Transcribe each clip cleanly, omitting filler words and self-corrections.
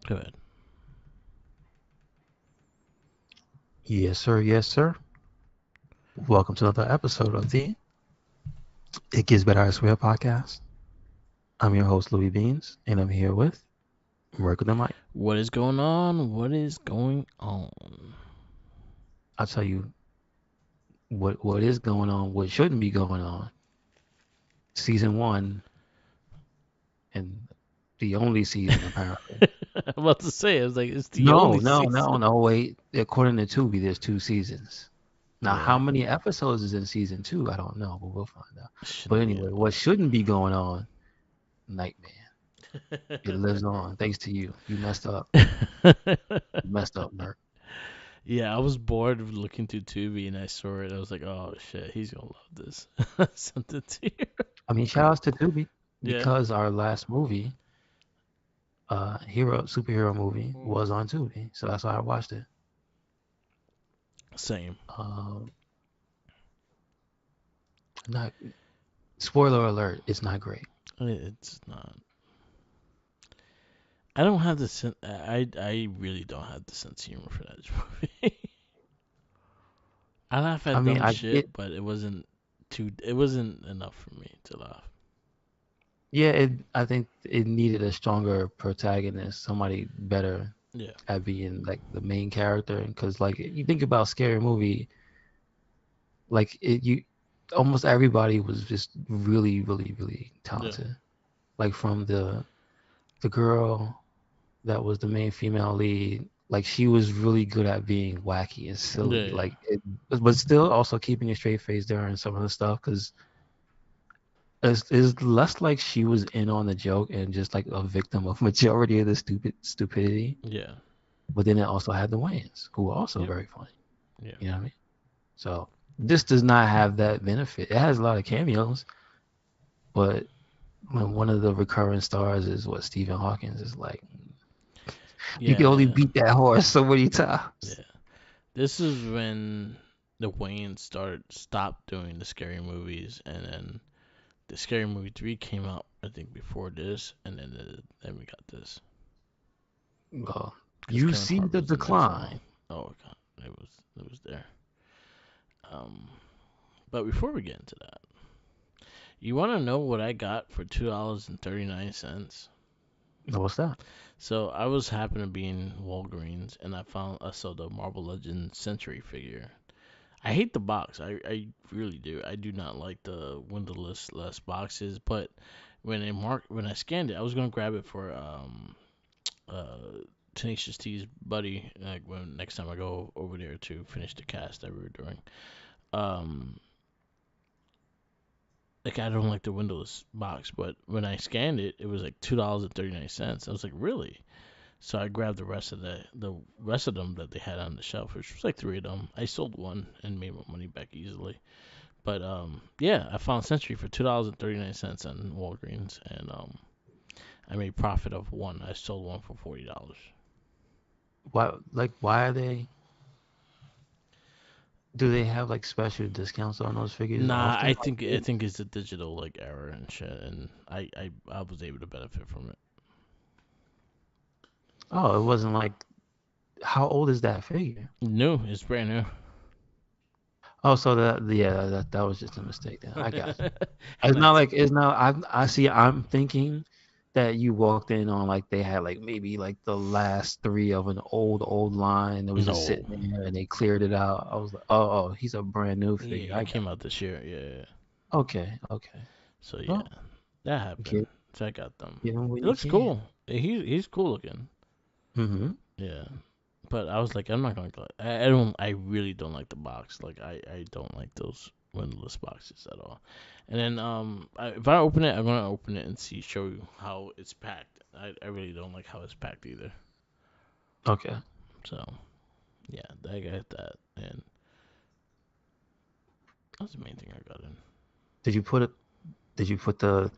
Go ahead. Yes, sir. Yes, sir. Welcome to another episode of the It Gets Better I Swear podcast. I'm your host, Louis Beans, and I'm here with Merc the Mike. What is going on? What is going on? I'll tell you what is going on, what shouldn't be going on. Season one, and the only season, apparently. I'm about to say, I was like, it's the No, only no, no, season. no, wait. According to Tubi, there's two seasons. Now, Yeah, how many episodes is in season two? I don't know, but we'll find out. But shouldn't be anyway, what shouldn't be going on, Nightman. It lives on, thanks to you. You messed up. a You messed up, Merc. Yeah, I was bored of looking through Tubi and I saw it. I was like, oh shit, he's gonna love this. I sent it to you. I mean, shout outs to Tubi Yeah, because our last movie, superhero movie, hmm was on Tubi, so that's why I watched it. same. Um, not spoiler alert, it's not great. It's not. I don't have the sense. I really don't have the sense of humor for that movie. I laugh I at mean, dumb I shit, get, but it wasn't too. It wasn't enough for me to laugh. yeah, I think it needed a stronger protagonist, somebody better Yeah, at being like the main character. Because like you think about scary movie, like you almost everybody was just really, really, really yeah, talented. Like from the girl that was the main female lead, like she was really good at being wacky and yeah, silly, yeah. but still also keeping a straight face during some of the stuff because it's less like she was in on the joke and just like a victim of majority of the stupidity. Yeah. But then it also had the Wayans, who were also Yep. very funny. Yeah. You know what I mean? So this does not have that benefit. It has a lot of cameos, but when one of the recurring stars is what Stephen Hawkins is like, you can only Yeah. beat that horse so many times. Yeah. This is when the Wayans stopped doing the scary movies, and then the Scary Movie 3 came out. I think before this, and then we got this Well, because you Kevin see Hart the was in it. So, decline. oh god, it was there. Um, but before we get into that, you want to know what I got for $2.39? What's that? So I was happened to be in Walgreens and I saw the Marvel Legends Century figure. I hate the box. I really do. I do not like the windowless less boxes. But when I scanned it, I was gonna grab it for uh Tenacious T's buddy. Like when next time I go over there to finish the cast that we were doing. Um, like I don't like the windowless box, but when I scanned it, it was like $2.39. I was like, really? So I grabbed the rest of them that they had on the shelf, which was like three of them. I sold one and made my money back easily. But yeah, I found Century for $2.39 on Walgreens, and I made profit of one. I sold one for $40. Why are they? Do they have like special discounts on those figures Nah, often? I think it's a digital like error and shit, and I was able to benefit from it. Oh, it wasn't like. How old is that figure? New, it's brand new. Oh, so that was just a mistake. Then I got you. It's not Nice. like it's not. I see. I'm thinking that you walked in on like they had like maybe like the last three of an old line that was just No, sitting there and they cleared it out. I was like, oh, he's a brand new figure. yeah, I it got. came out this year. Yeah, yeah. Okay, okay. So yeah, Well, that happened. give So I got them. give him what It you looks can. cool. He's cool looking. Mm-hmm. Yeah. But I was like, I'm not gonna. I don't. I really don't like the box. Like I don't like those windowless boxes at all. And then if I open it, I'm gonna open it and show you how it's packed. I really don't like how it's packed either. Okay. So yeah, I got that, and that's the main thing I got in. Did you put it? Did you put the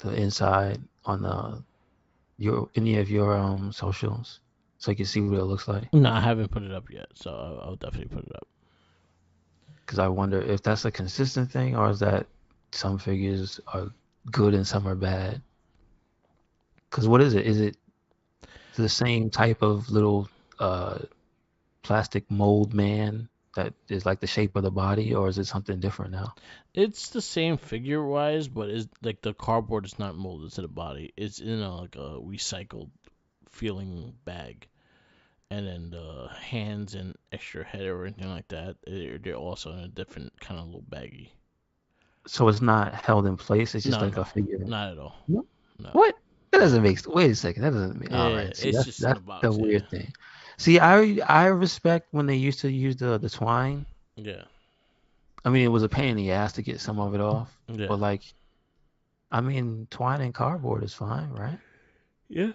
inside on the your any of your socials so you can see what it looks like? No, I haven't put it up yet, so I'll definitely put it up. Because I wonder if that's a consistent thing or is that some figures are good and some are bad. Because what is it? Is it the same type of little uh plastic mold man that is like the shape of the body, or is it something different now? It's the same figure wise, but it's like the cardboard is not molded to the body. It's in a like a recycled feeling bag, and then the hands and extra head or anything like that, they're also in a different kind of little baggie. So it's not held in place. It's just No, like a no, figure. not at all. What? No. What? That doesn't make. Wait a second. That doesn't make. All Yeah, right. See, it's that's just in the that's the box. Yeah, weird thing. See, I respect when they used to use the twine. yeah, I mean, it was a pain in the ass to get some of it off, yeah, but like, I mean, twine and cardboard is fine, right? yeah,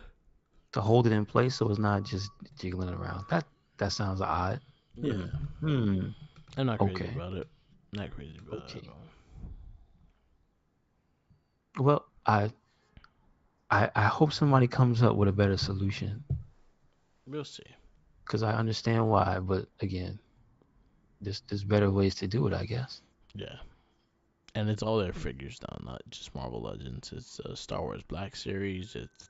To hold it in place so it's not just jiggling around. That sounds odd. yeah. Hmm. Hmm. I'm not crazy Okay. about it. Not crazy about it at Okay. all. Well, I hope somebody comes up with a better solution We'll see. because I understand why, but again, there's better ways to do it, I guess. Yeah, and it's all their figures now, not just Marvel Legends. It's Star Wars Black Series. It's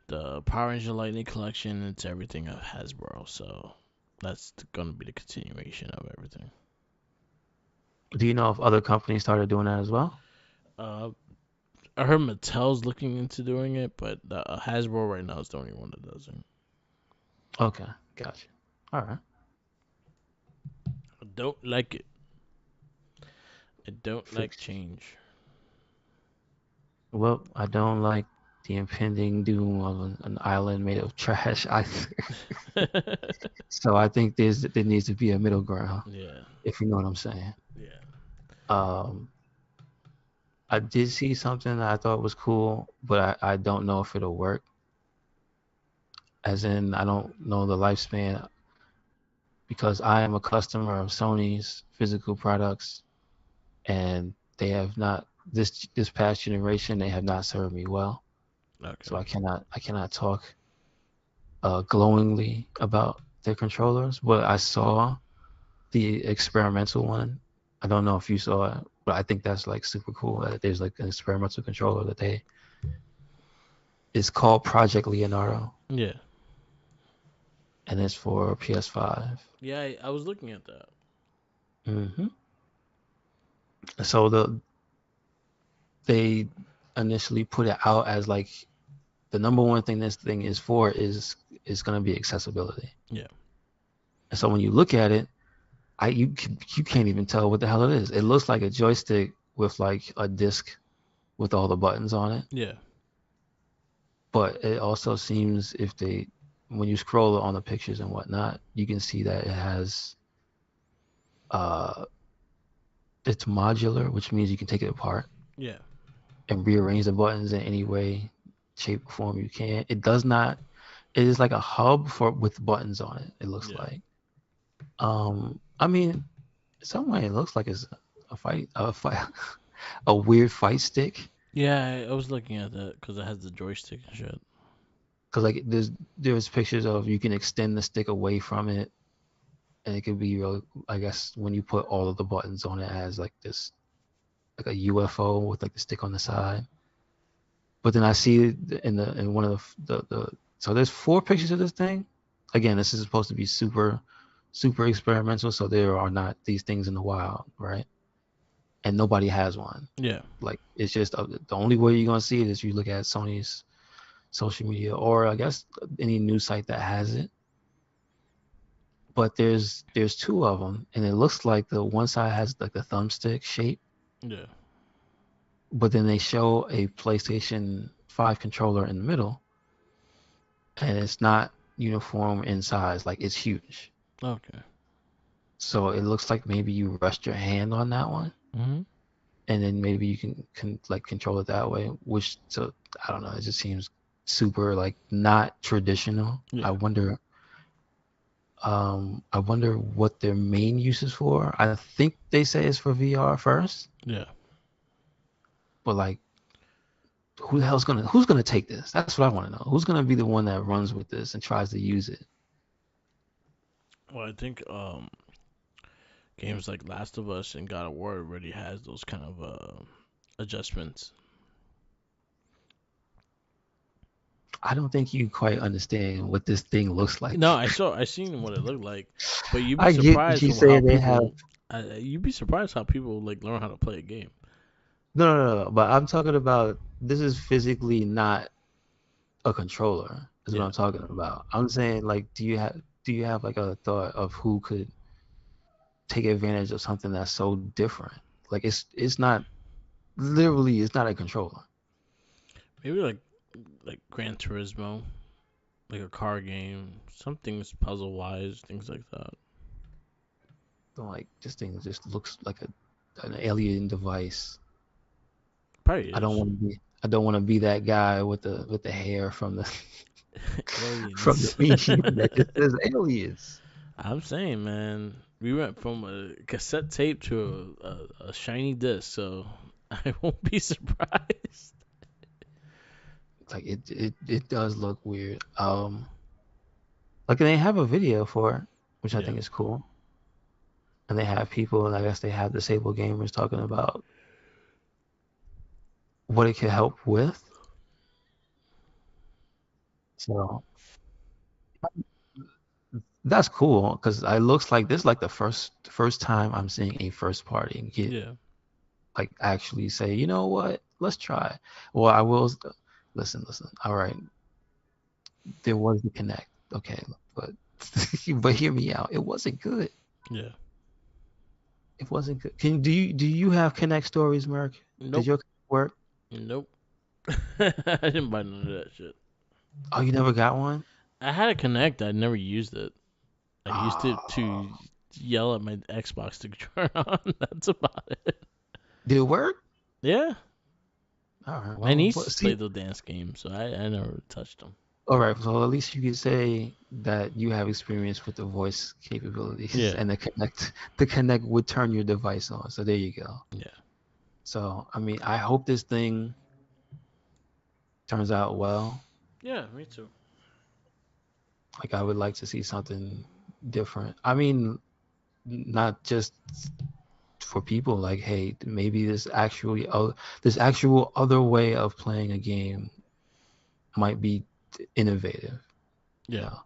the Power Ranger Lightning Collection. It's everything of Hasbro. So that's gonna be the continuation of everything. Do you know if other companies started doing that as well? Uh, I heard Mattel's looking into doing it, but Hasbro right now is the only one that doesn't. Okay, gotcha. All right. I don't like it. I don't like Fixed. change. Well, I don't like the impending doom of an island made of trash. So I think there needs to be a middle ground, Yeah, if you know what I'm saying. yeah, Um, I did see something that I thought was cool, but I don't know if it'll work. As in, I don't know the lifespan because I am a customer of Sony's physical products, and they have not this past generation they have not served me well. So okay, I cannot talk glowingly about their controllers. But I saw the experimental one. I don't know if you saw it, but I think that's like super cool. That there's like an experimental controller that they it's called Project Leonardo, yeah, and it's for PS5. yeah. I was looking at that. Hmm. So they initially put it out as like the number one thing this thing is for is going to be accessibility. Yeah, And so when you look at it, you can't even tell what the hell it is. It looks like a joystick with like a disc with all the buttons on it, yeah, but it also seems if they when you scroll on the pictures and whatnot, you can see that it has uh it's modular, which means you can take it apart yeah, and rearrange the buttons in any way, shape, or form you can. It does not. It is like a hub for with buttons on it. It looks yeah, like. I mean, some way it looks like it's a fight, a weird fight stick. yeah. I was looking at that because it has the joystick and shit. Cause like there's pictures of you can extend the stick away from it, and it could be real. I guess when you put all of the buttons on it as like this, like a UFO with like the stick on the side. But then I see in one of the so there's four pictures of this thing. Again, this is supposed to be super experimental, so there are not these things in the wild, right? And nobody has one. Yeah, Like it's just the only way you're gonna see it is you look at Sony's social media or I guess any news site that has it. But there's two of them, and it looks like the one side has like the thumbstick shape, yeah, but then they show a PlayStation 5 controller in the middle, and it's not uniform in size. Like it's huge. okay. So it looks like maybe you rest your hand on that one, Mhm. and then maybe you can like control it that way. Which so I don't know. It just seems super like not traditional. Yeah, I wonder what their main use is for. I think they say it's for VR first, yeah. but like who's gonna take this? That's what I want to know. Who's gonna be the one that runs with this and tries to use it? Well, I think games like Last of Us and God of War already has those kind of adjustments. I don't think you quite understand what this thing looks like. No, I seen what it looked like, but you'd be I get what surprised you from how saying they have. people. You'd be surprised how people like learn how to play a game. No, no, no, no. But I'm talking about this is physically not a controller. Is what Yeah, I'm talking about. I'm saying like, do you have like a thought of who could take advantage of something that's so different? Like it's not literally it's not a controller. maybe like Gran Turismo, like a car game, some things puzzle wise, things like that. So, like this thing just looks like an alien device. Probably I don't is. want to be I don't want to be that guy with the hair from the from the Aliens. meme that just says aliens. I'm saying, man, we went from a cassette tape to a shiny disc, so I won't be surprised. Like it does look weird. Like they have a video for it, which I Yeah, think is cool. And they have people, and I guess they have disabled gamers talking about what it can help with. So that's cool because it looks like this is like the first time I'm seeing a first party get yeah, like actually say, you know what, let's try. Well, I will listen. All right, there was the Connect, okay, but but hear me out. It wasn't good. yeah. It wasn't good. Do you have Connect stories, Merc? Did Nope, your work? nope. I didn't buy none of that shit. Oh, you never got one? I had a Connect. I never used it. I used it Oh, to yell at my Xbox to turn on. That's about it. did it work? Yeah, All right. my Well, niece see, played the dance game, so I never touched them. all right. So at least you could say that you have experience with the voice capabilities, Yeah, and the Connect would turn your device on. So there you go. yeah, So I mean, I hope this thing turns out well. yeah. Me too. Like I would like to see something different. I mean, not just for people. Like, hey, maybe this actual other way of playing a game might be innovative. You Yeah, know,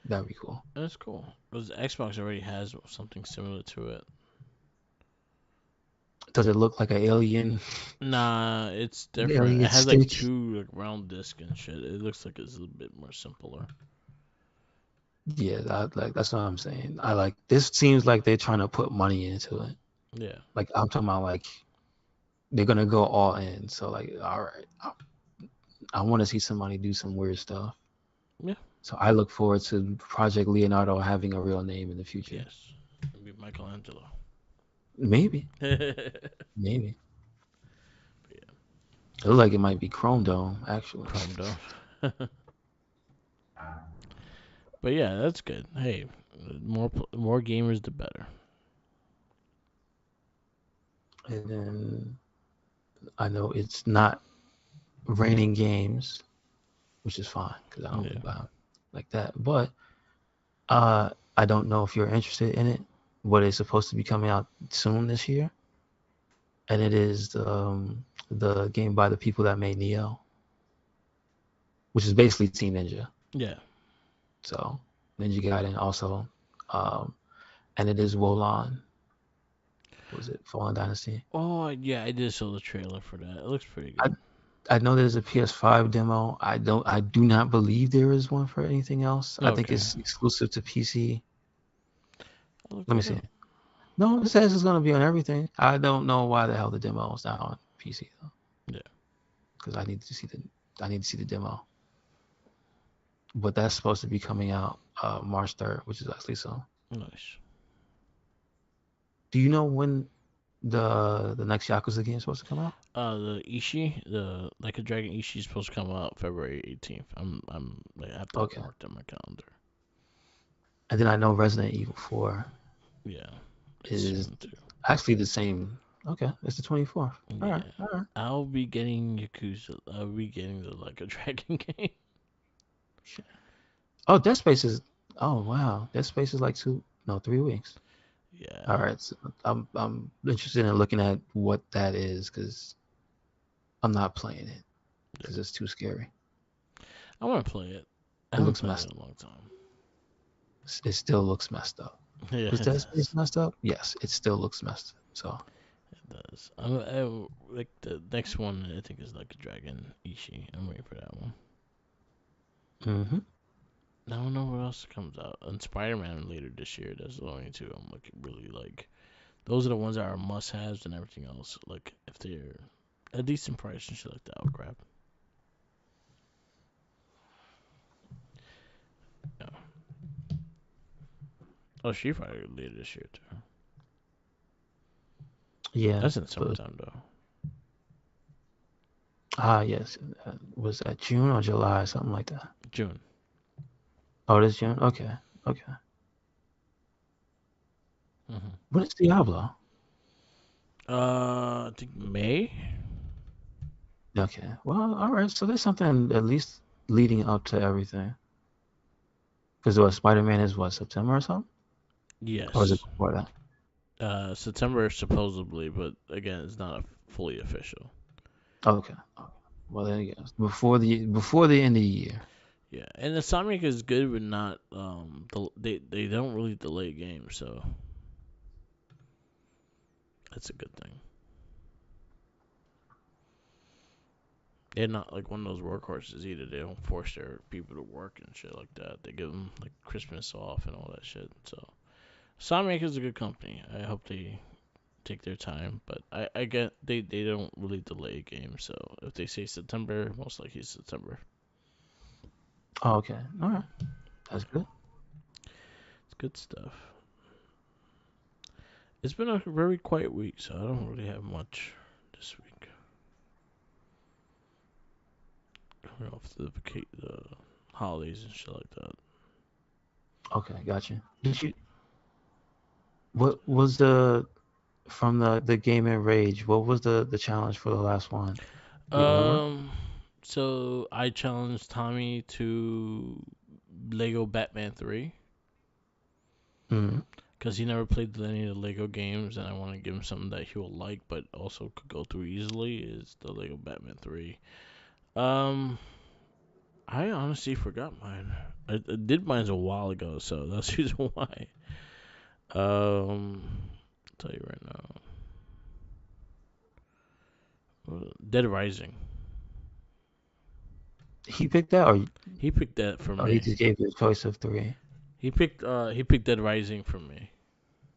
that'd be cool. that's cool. Because Xbox already has something similar to it. Does it look like an alien Nah, it's different. alien It has like stick? two like round disc and shit. It looks like it's a little bit more simpler. Yeah, that's what I'm saying. I like this seems like they're trying to put money into it. Yeah, Like I'm talking about like they're gonna go all in. So like, all right, I want to see somebody do some weird stuff. yeah, So I look forward to Project Leonardo having a real name in the future. yes. It'd be Michelangelo. Maybe, Yeah. maybe. It looks like it might be Chrome Dome actually. Chrome Dome. But yeah, that's good. Hey, more gamers the better. And then I know it's not raining games, which is fine because I Yeah, don't like that. But I don't know if you're interested in it. What is supposed to be coming out soon this year, and it is the game by the people that made Neo, which is basically Team Ninja. yeah. So Ninja Gaiden also, um, and it is Wolon. Was it Fallen Dynasty? Oh yeah, I did saw the trailer for that. It looks pretty I good. I know there's a PS5 demo. I do not believe there is one for anything else. I think Okay, it's exclusive to PC. I'll look Let me that see. up. No, it says it's gonna be on everything. I don't know why the hell the demo is not on PC though, Yeah, because I need to see the demo. But that's supposed to be coming out March 3rd, which is actually so. nice. Do you know when the next Yakuza game is supposed to come out? The Ishi, the Like a Dragon Ishi is supposed to come out February 18th. I'm like, I have that Okay. marked on my calendar. And then I know Resident Evil 4 Yeah, it's is soon too. actually the same. Okay, it's the 24th. All right, Yeah, all right. I'll be getting Yakuza. I'll be getting the Like a Dragon game. Oh, Dead Space is. Oh wow, Dead Space is like 3 weeks. All Yeah, right, so I'm interested in looking at what that is because I'm not playing it because it's too scary. I want to play it. I It haven't looks played it messed in up. a long time. It still looks messed up. Yeah, Was it Dead does. Space messed up? Yes, it still looks messed up. So, It does. Like the next one, I think is like a Dragon Ishi. I'm waiting for that one. hmm I don't know what else comes out. And Spider-Man later this year. That's the only two I'm like really like. Those are the ones that are must-haves, and everything else. Like if they're a decent price and shit like that, I'll grab. Yeah. Oh, Street Fighter later this year too. yeah, That's in the but summertime though. yes, was that June or July, something like that? June. Oh, this June. Okay, okay. hmm What is Diablo? I think May. Okay, well, all right. So there's something at least leading up to everything. Because what Spider-Man is what, September or something? Or is it Yes. before that? September supposedly, but again, it's not fully official. Okay. Okay. Well, there you go. Before the end of the year. Yeah, and Insomniac is good, but not they don't really delay games, so that's a good thing. They're not like one of those workhorses either. They don't force their people to work and shit like that. They give them like Christmas off and all that shit. So Insomniac is a good company. I hope they take their time, but I get they don't really delay games. So if they say September, most likely it's September. Oh, okay. All right. That's good. It's good stuff. It's been a very quiet week, so I don't really have much this week. Coming off the holidays and shit like that. Okay, got you. What was from the Game and Rage? What was the challenge for the last one? Do you remember? Um, so I challenged Tommy to Lego Batman 3 hmm because he never played any of the Lego games, and I want to give him something that he will like, but also could go through easily. Is the Lego Batman 3? Um, I honestly forgot mine. I did mine a while ago, so that's the reason why. I'll tell you right now. Dead Rising. He picked that, He picked that for or he me. just gave you a choice of three? He picked Dead Rising for me.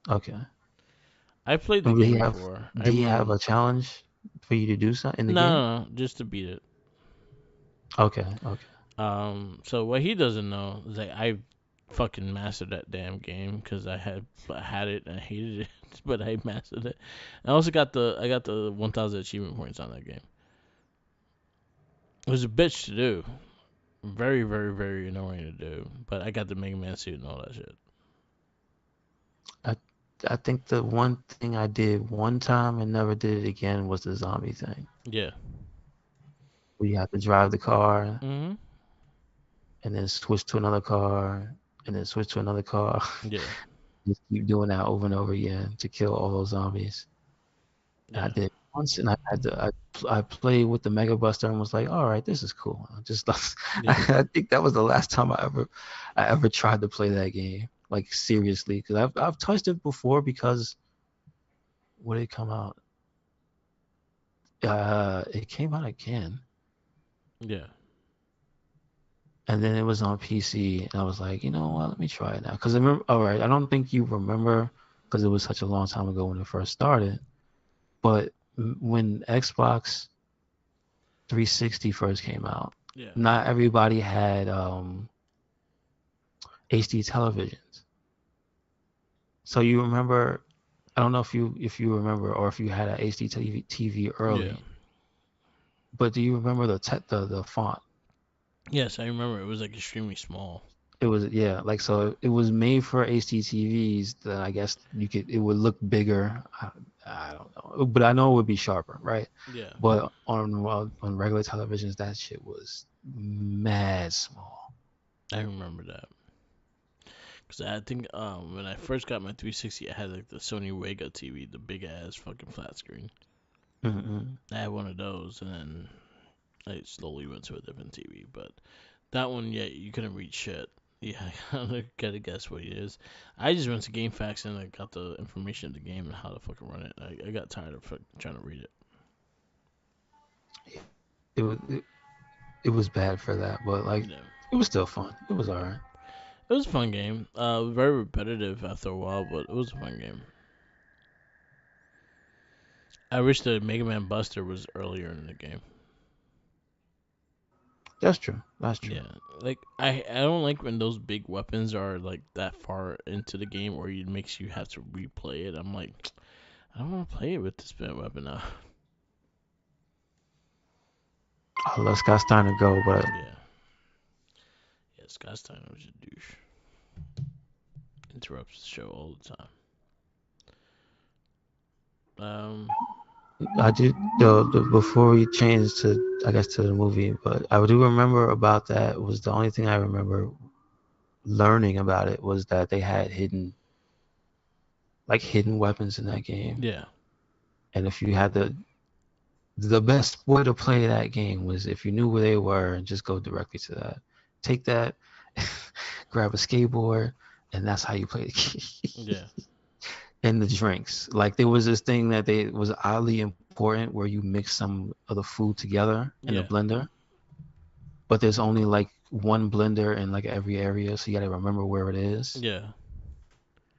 Okay. I played the And game before. I did he have remember. a challenge for you to do something in the No, game? no, no, just to beat it. Okay, okay. So what he doesn't know is that I fucking mastered that damn game because I had it and I hated it, but I mastered it. I also got the 1,000 achievement points on that game. It was a bitch to do. Very, very, very annoying to do. But I got the Mega Man suit and all that shit. I I think the one thing I did one time and never did it again was the zombie thing. Yeah. Where you have to drive the car Mhm. and then switch to another car and then switch to another car. Yeah. Just keep doing that over and over again to kill all those zombies. And I Yeah. did once, and I played with the Mega Buster and was like, all right, this is cool. Yeah. I think that was the last time I ever tried to play that game like seriously because I've touched it before because when it come out, it came out again, Yeah. and then it was on PC, and I was like, you know what, let me try it now because I remember. All right, I don't think you remember because it was such a long time ago when it first started, but when Xbox 360 first came out, Yeah. not everybody had HD televisions. So you remember, I don't know if you remember or if you had an HD TV Yeah. early, but do you remember the font? Yes, I remember it was like extremely small. It was, yeah, like, so it was made for HD TVs that I guess it would look bigger. I don't know, but I know it would be sharper, right? Yeah. But on regular televisions, that shit was mad small. I remember that. Cause I think when I first got my 360, I had like the Sony Vega TV, the big ass fucking flat screen. Mm-mm. I had one of those, and then I slowly went to a different TV. But That one, yeah, you couldn't read shit. Yeah, I gotta guess what it is. I just went to GameFAQs and I got the information of the game and how to fucking run it. I got tired of trying to read it. It was it was bad for that, but like Yeah. it was still fun. It was alright. It was a fun game. Very repetitive after a while, but it was a fun game. I wish the Mega Man Buster was earlier in the game. That's true. That's true. Yeah, like I don't like when those big weapons are like that far into the game, or it makes you have to replay it. I'm like, I don't want to play it with this big weapon now. Let's got time to go, but Yeah, yeah, Scott Steiner was a douche. Interrupts the show all the time. I did before we changed to I guess to the movie, but I do remember about that was the only thing I remember learning about it was that they had hidden weapons in that game. Yeah, And if you had the best way to play that game was if you knew where they were and just go directly to that. Take that, grab a skateboard, and that's how you play the game. yeah, And the drinks. Like there was this thing that they was oddly important where you mix some of the food together in a yeah, blender, but there's only like one blender in like every area, so you gotta remember where it is. yeah,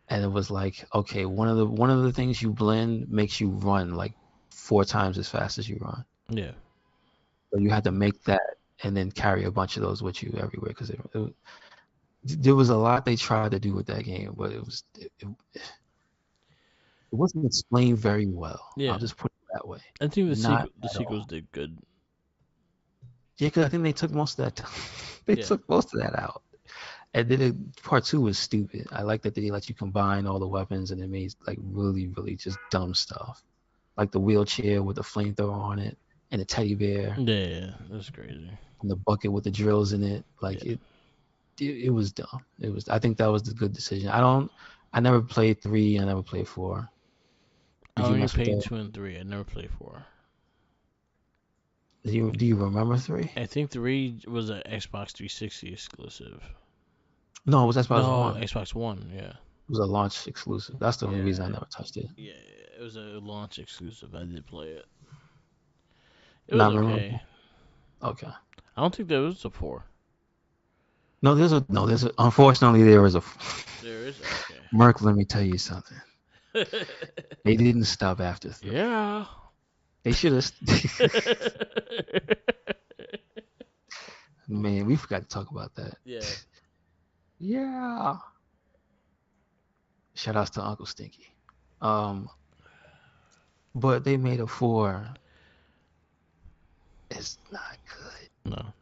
And it was like, okay, one of the things you blend makes you run like 4 times as fast as you run. yeah. So you had to make that and then carry a bunch of those with you everywhere because there was a lot they tried to do with that game, but it wasn't explained very well. I'll Yeah, just put it that way. I think Not the at sequels all. did good. Yeah, because I think they took most of that. They Yeah, took most of that out. And then part two was stupid. I like that they let you combine all the weapons and it made like really, really just dumb stuff, like the wheelchair with the flamethrower on it, and the teddy bear, yeah, that's crazy. and the bucket with the drills in it. Like Yeah, it was dumb. It was. I think that was the good decision. I never played 3. I never played 4. I Did you only mess with played that? 2 and 3. I never played 4. Do you remember 3? I think 3 was an Xbox 360 exclusive. No, it was Xbox No, One. It Xbox One. Yeah. was a launch exclusive. That's the only reason I Yeah, never touched it. yeah, it was a launch exclusive. I did play it. It was Not okay. memorable. Okay. I don't think there was a 4. No, there's a. Unfortunately, there was a. There is? Okay. Merc, let me tell you something. They didn't stop after 3. Yeah. They should have. Man, we forgot to talk about that. Yeah. Yeah. Shout outs to Uncle Stinky. Um, but they made a 4. It's not good. No.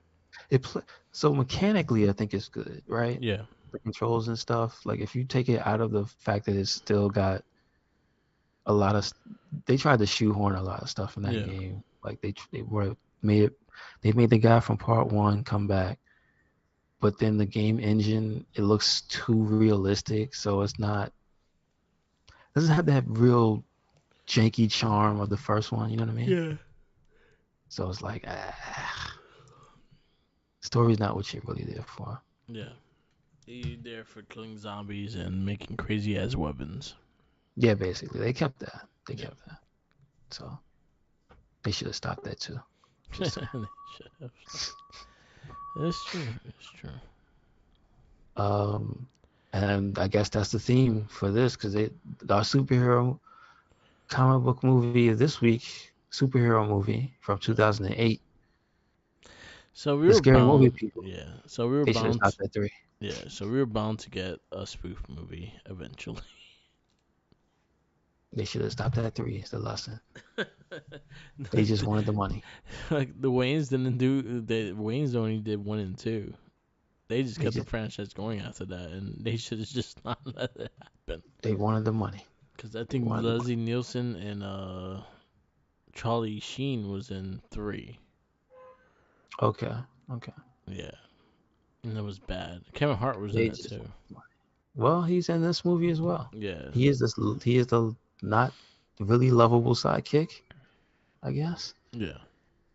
So mechanically, I think it's good, right? Yeah. The controls and stuff. Like if you take it out of the fact that it's still got a lot of, they tried to shoehorn a lot of stuff in that Yeah. game. Like they made the guy from part 1 come back, but then the game engine it looks too realistic, so doesn't have that real janky charm of the first one. You know what I mean? Yeah. So it's like, story's not what you're really there for. Yeah. You there for killing zombies and making crazy ass weapons. Yeah, basically they kept that. They Yeah. kept that. So they should have stopped that too. They Just saying. should have. It's true. It's true. And I guess that's the theme for this because our superhero comic book movie of this week, superhero movie from 2008, So we the were scary movie bound. people. Yeah. So we were They should have bound. stopped at 3. Yeah. So we were bound to get a spoof movie eventually. They should have stopped at 3. It's the lesson. They like, just wanted the money. the Waynes didn't do. The Waynes only did 1 and 2. They just They kept the just franchise going after that, and they should have just not let it happen. they wanted the money. Because I They think wanted the money. Leslie Nielsen and Charlie Sheen was in 3. Okay. Yeah, and that was bad. Kevin Hart was in They it just too. Well, he's in this movie as well. Yeah, He is the not really lovable sidekick, I guess. yeah.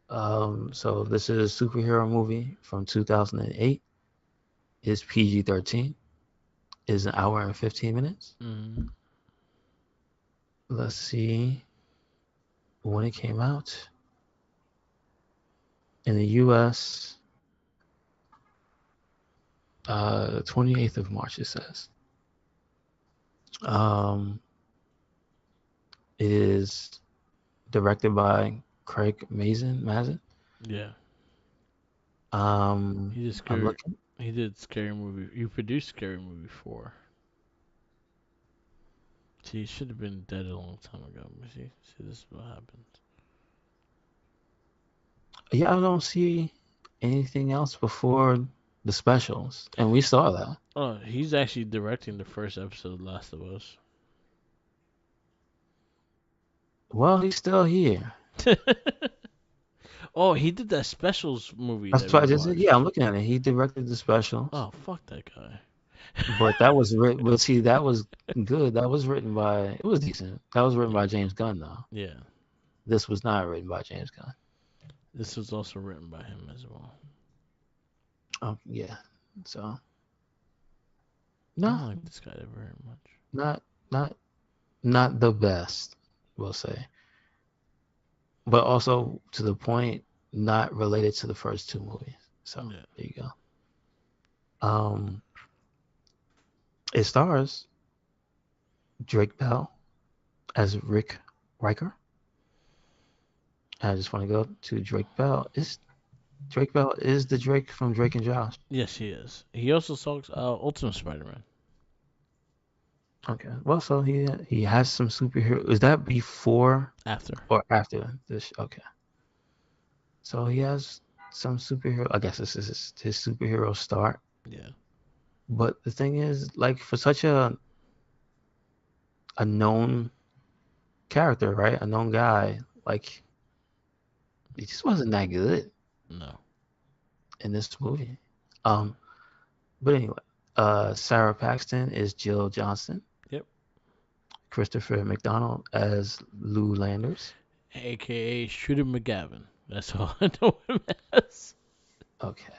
So this is a superhero movie from 2008. It's PG-13. Is an hour and 15 minutes. Mm-hmm. Let's see when it came out in the U.S. 28th of March. It says. Um, it is directed by Craig Mazin. Yeah. He did I'm scary. looking. He did scary movie. You produced scary movie 4. See, he should have been dead a long time ago. But see, this is what happens. Yeah, I don't see anything else before the specials, and we saw that. Oh, he's actually directing the first episode of Last of Us. Well, he's still here. Oh, he did that specials movie that That's why we I just said, yeah, watched. I'm looking at it. He directed the specials, Oh, fuck that guy. but that was written. But see, that was good. That was written by. It was decent. That was written by James Gunn, though. Yeah, This was not written by James Gunn. this was also written by him as well. Yeah. So I no, don't like this guy very much. not not not the best, we'll say, but also to the point, not related to the first two movies. So Yeah. there you go. Um, it stars Drake Bell as Rick Riker. I just want to go to Drake Bell. Is Drake Bell is the Drake from Drake and Josh? Yes, he is. He also talks Ultimate Spider-Man. Okay. Well, so he has some superhero. Is that before After. or after this? Okay. So he has some superhero. I guess this is his superhero start. Yeah. But the thing is, like for such a known character, right? A known guy, like he just wasn't that good No. in this movie. Um, but anyway, Sarah Paxton is Jill Johnson. Yep. Christopher McDonald as Lou Landers. AKA Shooter McGavin. That's all I know him as. Okay.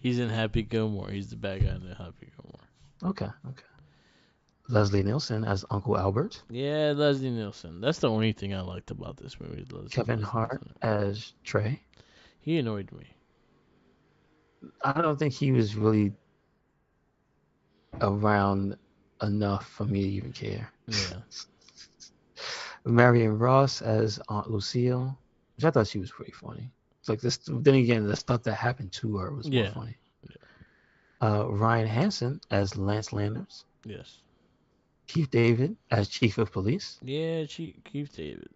He's in Happy Gilmore. He's the bad guy in Happy Gilmore. Okay. Leslie Nielsen as Uncle Albert. Yeah, Leslie Nielsen. That's the only thing I liked about this movie. Kevin Leslie Hart Nielsen. as Trey. He annoyed me. I don't think he was really around enough for me to even care. Yeah. Marion Ross as Aunt Lucille, which I thought she was pretty funny. It's like this. Then again, the stuff that happened to her was more Yeah. funny. Yeah. Ryan Hansen as Lance Landers. Yes. Keith David as Chief of Police. Yeah, Keith David.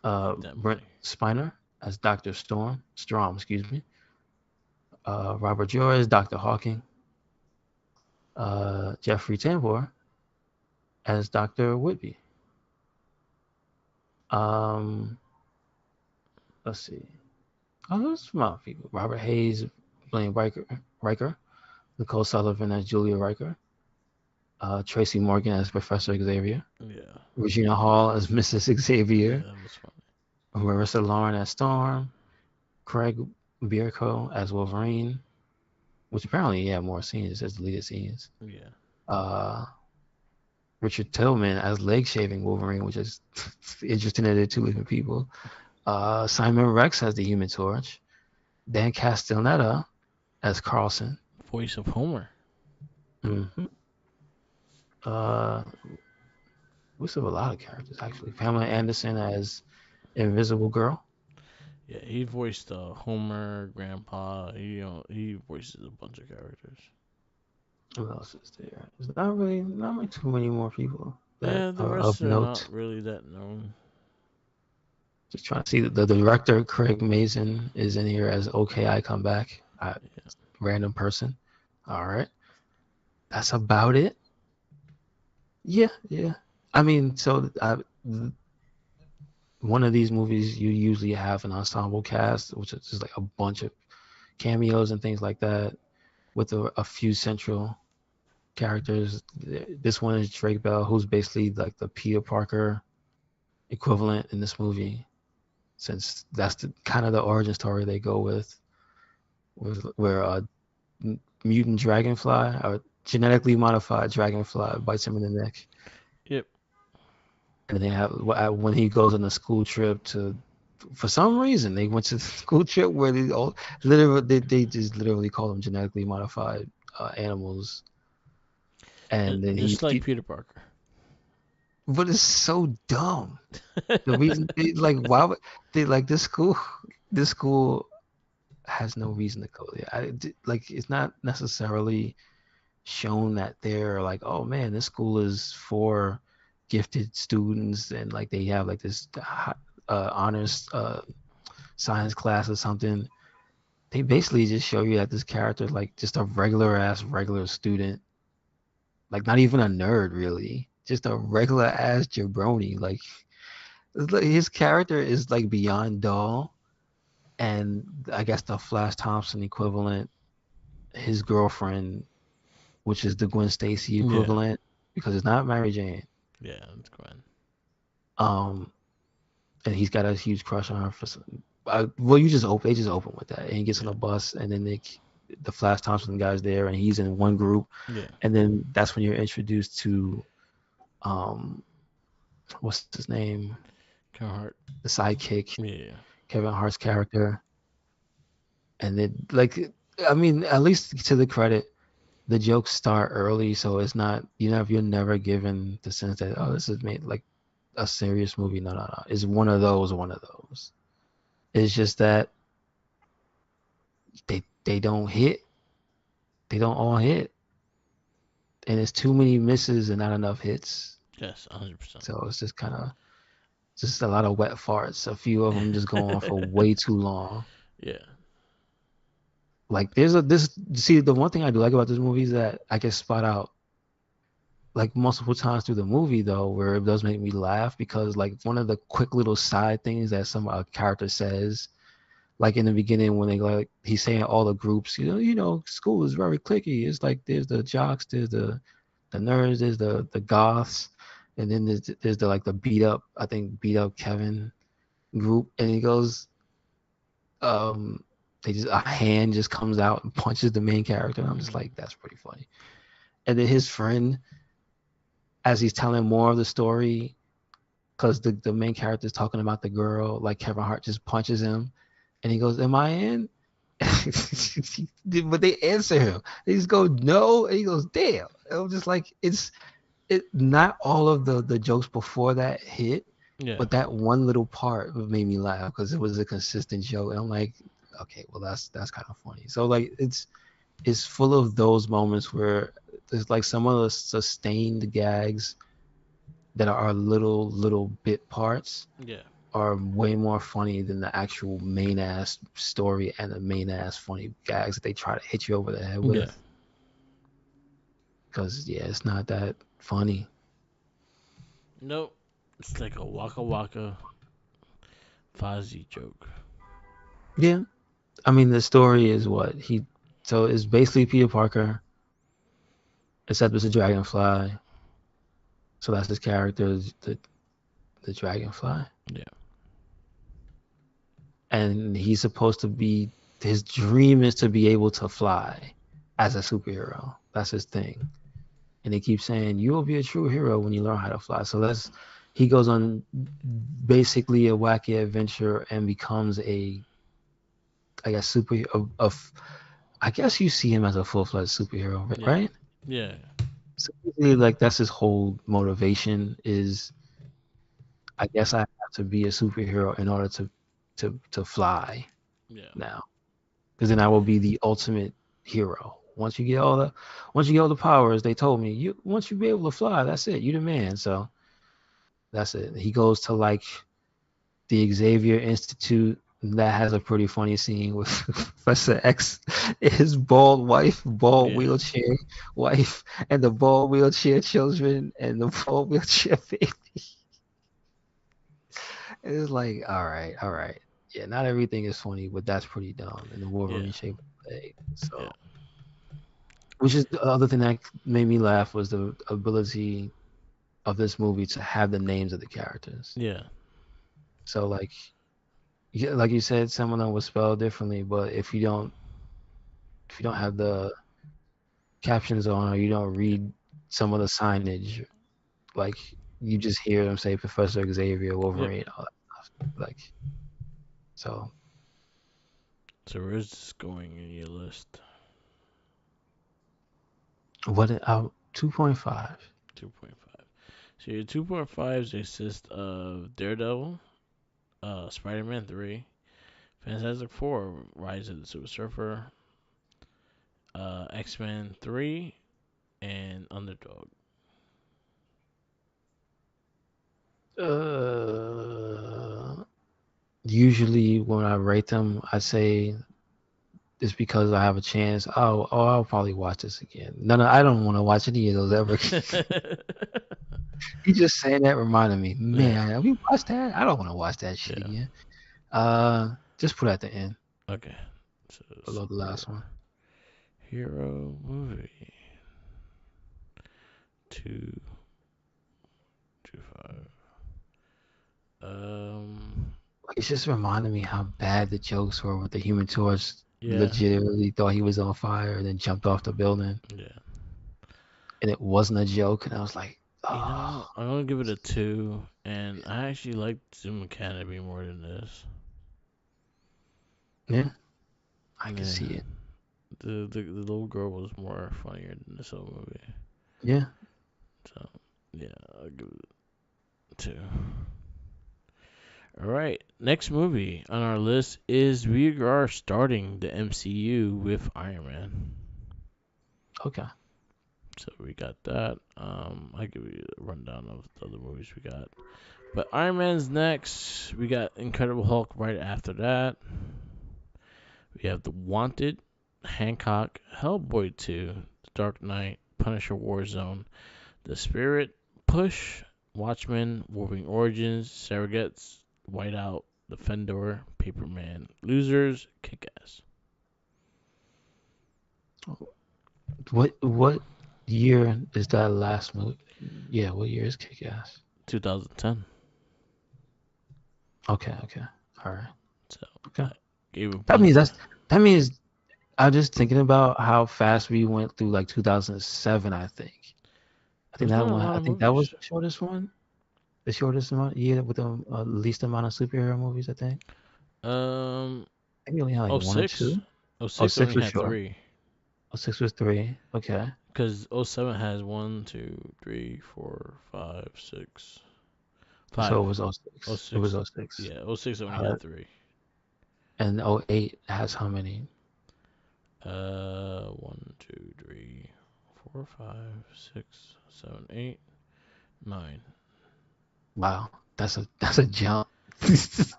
Brent Spiner as Dr. Strom, excuse me. Robert Joy as Dr. Hawking. Jeffrey Tambor as Dr. Whitby. Let's see. Oh, those are my people. Robert Hayes playing Riker. Nicole Sullivan as Julia Riker. Tracy Morgan as Professor Xavier. Yeah. Regina Hall as Mrs. Xavier. Yeah, that was funny. Marissa Lauren as Storm. Craig Bierko as Wolverine, which apparently he had more scenes as deleted scenes. Yeah. Richard Tillman as leg shaving Wolverine, which is interesting that they're two different people. Simon Rex as the Human Torch. Dan Castellaneta as Carlson. Voice of Homer. Mm-hmm. We still have a lot of characters actually. Pamela Anderson as Invisible Girl. Yeah, he voiced Homer, Grandpa. He voices a bunch of characters. Who else is there? There's not too many more people that Yeah, the are rest of are note. not really that known. Just trying to see the director, Craig Mazin, is in here as OK, I Come Back. Random person. All right. That's about it. Yeah. I mean, so one of these movies, you usually have an ensemble cast, which is just like a bunch of cameos and things like that, with a few central characters. This one is Drake Bell, who's basically like the Peter Parker equivalent in this movie. since that's the kind of the origin story they go with where mutant dragonfly or genetically modified dragonfly bites him in the neck, Yep. and they have when he goes on a school trip to. For some reason, they went to the school trip where they all literally they just literally call them genetically modified animals, and then Just like Peter Parker. but it's so dumb. The reason like why would they like this school has no reason to go there. Like it's not necessarily shown that they're like, oh man, this school is for gifted students and like they have like this honors science class or something. They basically just show you that this character is like just a regular student, like not even a nerd really, just a regular ass jabroni. Like his character is like beyond dull, and I guess the Flash Thompson equivalent, his girlfriend, which is the Gwen Stacy Yeah. equivalent, because it's not Mary Jane. Yeah, that's Gwen. And he's got a huge crush on her for some. Well, they just open with that, and he gets on Yeah. a bus, and then the Flash Thompson guy's there, and he's in one group, Yeah. and then that's when you're introduced to, um, what's his name, Kevin Hart. the sidekick, Yeah. Kevin Hart's character, and then like, I mean, at least to the credit, the jokes start early, so it's not you're never given the sense that oh this is made like a serious movie. No. It's one of those. It's just that they don't hit. They don't all hit. And it's too many misses and not enough hits. Yes, 100%. So it's just a lot of wet farts. A few of them just go on for way too long. Yeah. Like the one thing I do like about this movie is that I can spot out like multiple times through the movie though where it does make me laugh because like one of the quick little side things that a character says, like in the beginning when they like he's saying all the groups, school is very cliquey. It's like there's the jocks, there's the nerds, there's the goths, and then there's the like the beat up Kevin group, and he goes, they just a hand just comes out and punches the main character, and I'm just like that's pretty funny. And then his friend, as he's telling more of the story, because the main character is talking about the girl, like Kevin Hart just punches him, and he goes, "Am I in?" But they answer him. They just go, "No," and he goes, "Damn." And I'm just like, not all of the jokes before that hit, Yeah. but that one little part made me laugh because it was a consistent joke, and I'm like, okay, well that's kind of funny. So like it's full of those moments where there's like some of the sustained gags that are little bit parts Yeah. are way more funny than the actual main ass story and the main ass funny gags that they try to hit you over the head with. Yeah. Because it's not that funny. Nope. It's like a Waka Waka Fozzie joke. Yeah. I mean the story is so it's basically Peter Parker, except it's a dragonfly. So that's his character, the dragonfly. Yeah. And he's supposed to be his dream is to be able to fly as a superhero. That's his thing. And they keep saying you will be a true hero when you learn how to fly. So he goes on basically a wacky adventure and becomes I guess you see him as a full-fledged superhero, right? Yeah. So basically, like that's his whole motivation is I guess I have to be a superhero in order to fly Yeah. now. Because then I will be the ultimate hero. Once you get all the powers, they told me, once you be able to fly, that's it. You the man. So that's it. He goes to like the Xavier Institute. That has a pretty funny scene with Professor X, his bald wheelchair wife, and the bald wheelchair children, and the bald wheelchair baby. It's like, all right. Yeah, not everything is funny, but that's pretty dumb. And the Wolverine shaped leg. So, which is the other thing that made me laugh was the ability of this movie to have the names of the characters. Yeah. So like yeah, like you said, some of them were spelled differently, but if you don't have the captions on or you don't read some of the signage, like you just hear them say Professor Xavier, Yep. Wolverine, all that stuff. Like so, So where's this going in your list? what? 2.5. 2.5. So your 2.5s consist of Daredevil, Spider-Man 3, Fantastic Four, Rise of the Silver Surfer, X-Men 3, and Underdog. Usually when I rate them, I say it's because I have a chance. I'll probably watch this again. No, I don't want to watch any of those ever. You just saying that reminded me, Yeah, man. Have we watched that? I don't want to watch that shit yeah. again. Just put it at the end Okay. So below the last one. superhero movie 2.5. It's just reminding me how bad the jokes were with the Human Torch. Yeah, Legitimately thought he was on fire and then jumped off the building, yeah. and it wasn't a joke. And I was like, You oh, know, I'm gonna give it a 2, and I actually like Zoom Academy more than this. yeah, I can Yeah, see it. the little girl was more funnier than this whole movie. Yeah. So yeah, I'll give it a 2. All right, next movie on our list is we are starting the MCU with Iron Man. Okay. So we got that. I'll give you a rundown of the other movies we got. But Iron Man's next. We got Incredible Hulk right after that. We have The Wanted, Hancock, Hellboy 2, The Dark Knight, Punisher Warzone, The Spirit, Push, Watchmen, Wolverine Origins, Surrogates, Whiteout, Defender, Paperman, Losers, Kick-Ass. What year is that last movie? Yeah, what year is Kick Ass? 2010. Okay, okay. All right. So Okay. I gave it That one. means that means I'm just thinking about how fast we went through like 2007, I think. There's not a lot I of think that was movies. the shortest one. The shortest amount year with the least amount of superhero movies, I think. Um, I think we only had like oh one or six, two. oh Oh, six six only was had short. 3. Oh, six was three. Okay. Because oh 07 has 1, 2, 3, 4, 5, 6, So 5. it was Oh 06. It was 06, 06. yeah, oh 06 only Uh, had 3. and 08 has how many? 1, 2, 3, 4, 5, 6, 7, 8, 9. Wow. That's a jump.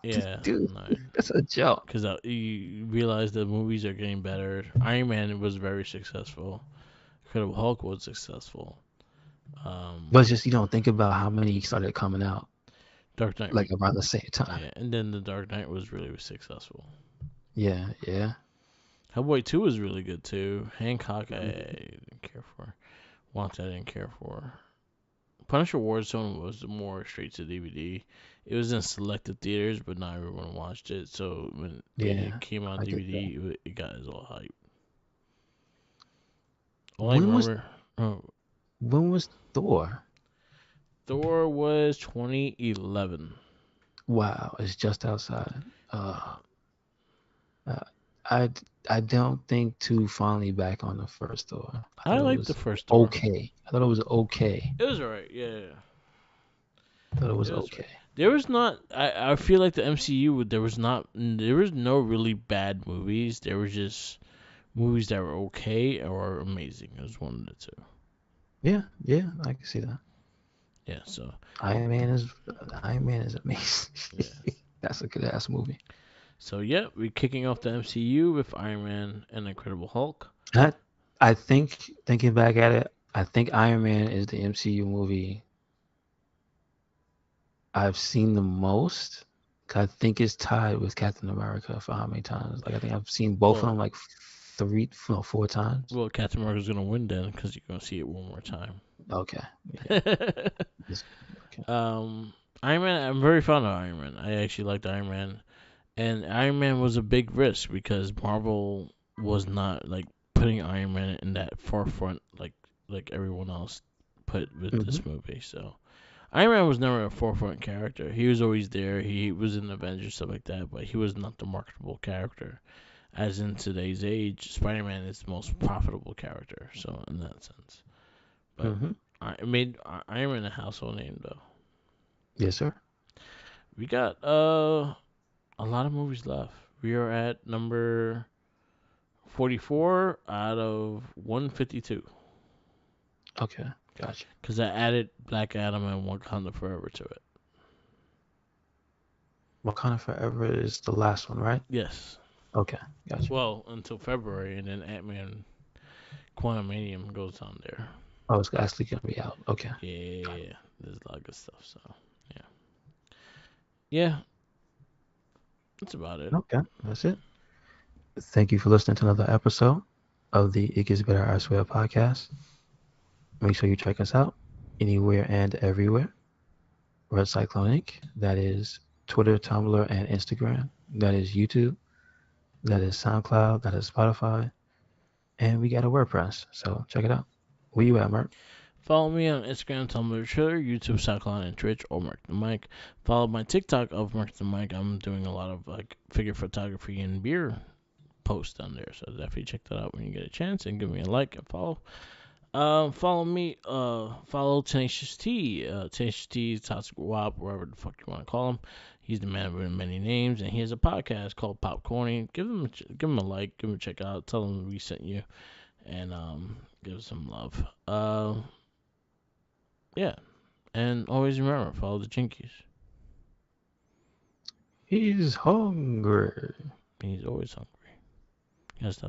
Yeah, Dude, 9. that's a jump. Because you realize the movies are getting better. Iron Man was very successful. Incredible Hulk was successful. But just you don't think about how many started coming out Dark Knight, like around the same time. yeah, and then the Dark Knight was really successful. Yeah, yeah. Hellboy 2 was really good too. Hancock, I Mhm. didn't care for. Wanted, I didn't care for. Punisher Warzone was more straight to DVD. It was in selected theaters, but not everyone watched it. So when it Yeah, came on I get that. DVD, it got us all hype. All I When was remember, oh, when was Thor? Thor was 2011. Wow, it's just outside. Yeah. Uh, I I don't think too fondly back on the first Thor. I I thought it liked the was first Thor. okay. I thought it was okay. It was alright. Yeah, I thought it was it was right. okay. There was not. I feel like the MCU. There was not. There was no really bad movies. There was just movies that were okay or amazing. It was one of the two. Yeah, yeah, I can see that. Yeah. So Iron Man is Iron Man is amazing. yeah. That's a good ass movie. So yeah, we're kicking off the MCU with Iron Man and Incredible Hulk. I I think thinking back at it, I think Iron Man is the MCU movie I've seen the most. 'Cause I think it's tied with Captain America for how many times. Like I think I've seen both of Well, them like three, no, four times. well, Captain America's gonna win then because you're gonna see it one more time. Okay, yeah. It's- okay. Iron Man. I'm very fond of Iron Man. I actually liked Iron Man, And Iron Man was a big risk because Marvel was not like putting Iron Man in that forefront like everyone else put with Hmm. this movie. So Iron Man was never a forefront character. He was always there. He was in Avengers stuff like that, but he was not the marketable character. As in today's age, Spider Man is the most profitable character. So in that sense, but Hmm. it made Iron Man a household name though. Yes, sir. We got a lot of movies left. We are at number 44 out of 152 Okay, gotcha. because I added Black Adam and Wakanda Forever to it. Wakanda Forever is the last one, right? Yes. Okay, gotcha. Well, until February, and then Ant Man Quantumanium goes on there. Oh, it's actually gonna be out. Okay. Yeah, there's a lot of good stuff. So, yeah. Yeah, that's about it. Okay, that's it. Thank you for listening to another episode of the It Gets Better I Swear podcast. Make sure you check us out anywhere and everywhere. Red Cyclone Inc. That is Twitter, Tumblr, and Instagram. That is YouTube. That is SoundCloud. That is Spotify. And we got a WordPress. So check it out. Where you at, Mark? Follow me on Instagram, Tumblr, Twitter, YouTube, SoundCloud, and Twitch, or Mark the Mic. Follow my TikTok of Mark the Mic. I'm doing a lot of like figure photography and beer posts on there, so definitely check that out when you get a chance and give me a like and follow. Follow me. Follow Tenacious T. Tenacious T, Toxic Wop, wherever the fuck you want to call him. He's the man with many names, and he has a podcast called Popcorning. Give him a like, give him a check out. Tell him we sent you, and give him some love. Yeah, and always remember, follow the Jinkies. He's hungry. He's always hungry. He has to